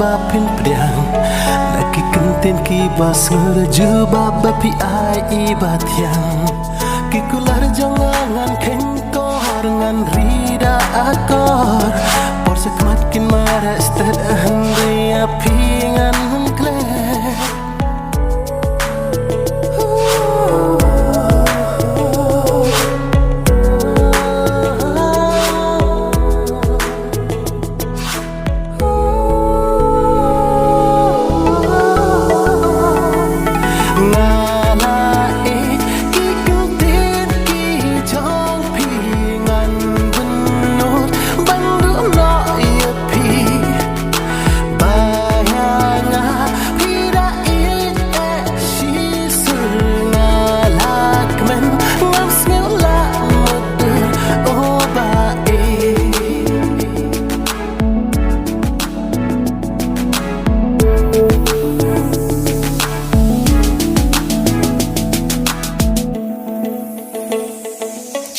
bapin pedang Naki kentin ki basur jubab bapi ai ibat yang Ki kular jangan kengkor ngan rida akor Por sekmat kin mara stad hendri api ngan mengkle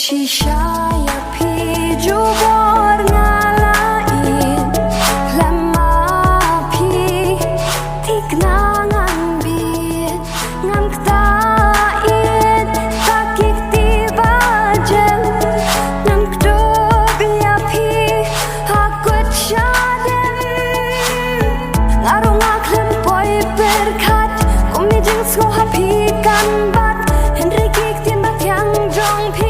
Shishaya pi jubor ngalain Lama pi tignangan bit Ngam ktain takik tibajen Ngam kdobya pi hakut syaden Ngarung aklem poi berkat Kumijeng skoha pi kanbat Henry kik timbak yang jong pi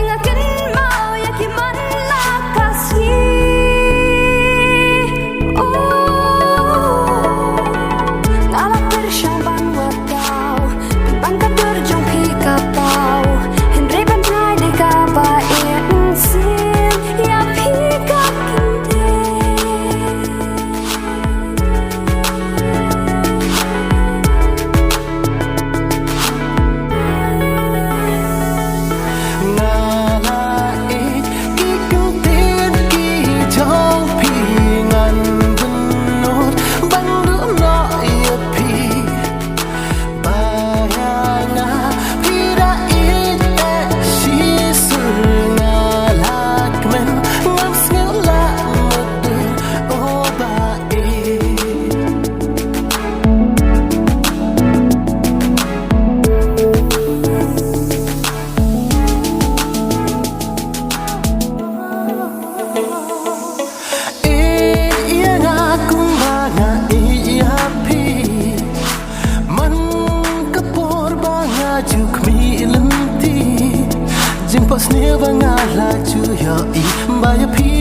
Pas ni bangala ju yo I mbaya pi